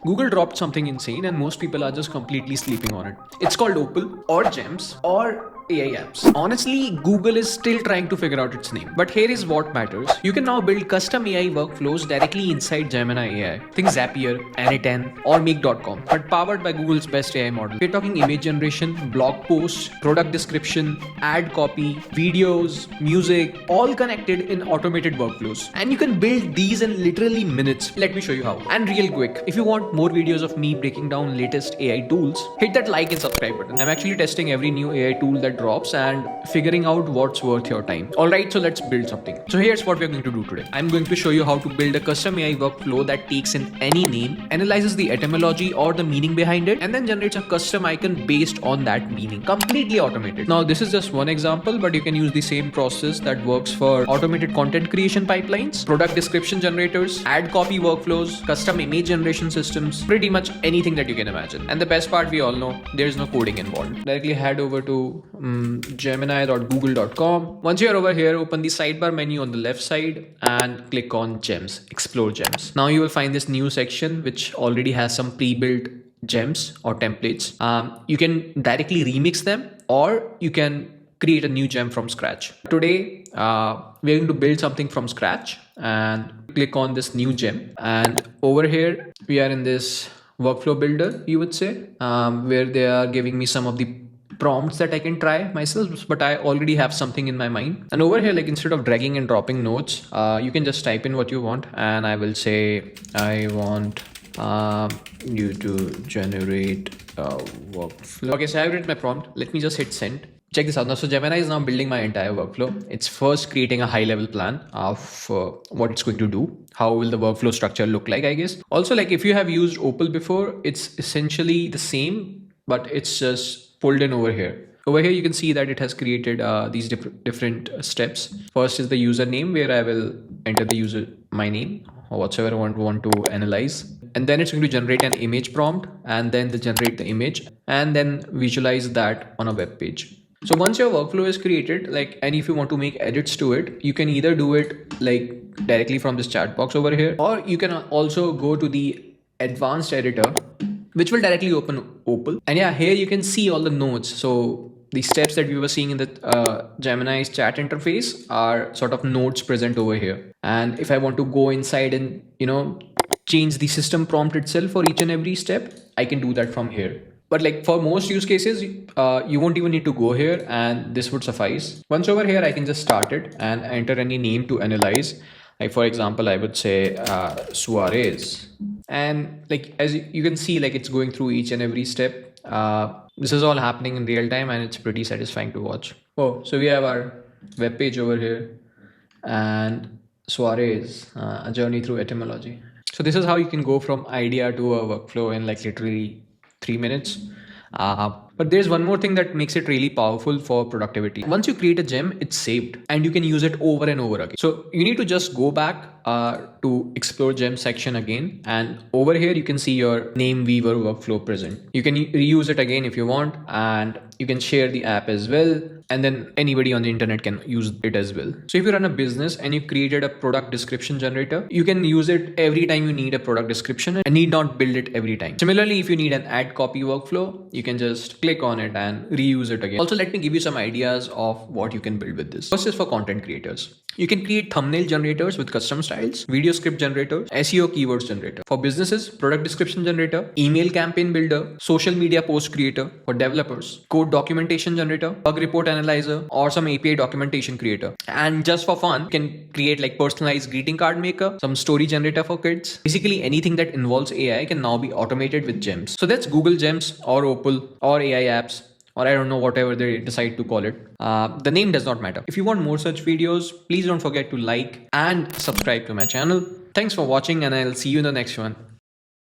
Google dropped something insane and most people are just completely sleeping on it. It's called Opal or Gems or AI apps. Honestly, Google is still trying to figure out its name. But here is what matters. You can now build custom AI workflows directly inside Gemini AI. Think Zapier, N10 or Make.com, but powered by Google's best AI model. We're talking image generation, blog posts, product description, ad copy, videos, music, all connected in automated workflows. And you can build these in literally minutes. Let me show you how. And real quick, if you want more videos of me breaking down latest AI tools, hit that like and subscribe button. I'm actually testing every new AI tool that drops and figuring out what's worth your time. Alright, so let's build something. So here's what we're going to do today. I'm going to show you how to build a custom AI workflow that takes in any name, analyzes the etymology or the meaning behind it, and then generates a custom icon based on that meaning. Completely automated. Now this is just one example, but you can use the same process that works for automated content creation pipelines, product description generators, ad copy workflows, custom image generation systems, pretty much anything that you can imagine. And the best part, we all know, there's no coding involved. Directly head over to gemini.google.com. Once you're over here, open the sidebar menu on the left side and click on Gems, Explore Gems. Now you will find this new section which already has some pre-built gems or templates. You can directly remix them or you can create a new gem from scratch. Today, we're going to build something from scratch and click on this new gem. And over here, we are in this workflow builder, you would say, where they are giving me some of the prompts that I can try myself, but I already have something in my mind. And over here, like instead of dragging and dropping notes, you can just type in what you want. And I will say, I want you to generate a workflow. Okay, so I've written my prompt. Let me just hit send. Check this out now. So Gemini is now building my entire workflow. It's first creating a high level plan of what it's going to do. How will the workflow structure look like, I guess. Also, like if you have used Opal before, it's essentially the same, but it's just pulled in over here. Over here, you can see that it has created these different steps. First is the username, where I will enter the user, my name, or whatsoever I want to analyze. And then it's going to generate an image prompt and then generate the image and then visualize that on a web page. So once your workflow is created, like, and if you want to make edits to it, you can either do it like directly from this chat box over here, or you can also go to the advanced editor, which will directly open Opal. And yeah, here you can see all the nodes. So the steps that we were seeing in the Gemini's chat interface are sort of nodes present over here. And if I want to go inside and, change the system prompt itself for each and every step, I can do that from here. But like for most use cases, you won't even need to go here and this would suffice. Once over here, I can just start it and enter any name to analyze. Like for example, I would say Suarez. And like, as you can see, like it's going through each and every step. This is all happening in real time and it's pretty satisfying to watch. Oh, so we have our web page over here and Suarez, a journey through etymology. So this is how you can go from idea to a workflow in like literally 3 minutes. But there's one more thing that makes it really powerful for productivity. Once you create a gem, it's saved and you can use it over and over again. So you need to just go back to explore gem section again. And over here, you can see your name weaver workflow present. You can reuse it again if you want, and you can share the app as well. And then anybody on the internet can use it as well. So if you run a business and you created a product description generator, you can use it every time you need a product description and need not build it every time. Similarly, if you need an ad copy workflow, you can just click on it and reuse it again. Also, let me give you some ideas of what you can build with this. First is for content creators. You can create thumbnail generators with custom styles, video script generators, SEO keywords generator. For businesses, product description generator, email campaign builder, social media post creator. For developers, code documentation generator, bug report analyzer, or some API documentation creator. And just for fun, you can create like personalized greeting card maker, some story generator for kids. Basically anything that involves AI can now be automated with gems. So that's Google Gems or Opal or AI apps, or I don't know, whatever they decide to call it. The name does not matter. If you want more such videos, please don't forget to like and subscribe to my channel. Thanks for watching and I'll see you in the next one.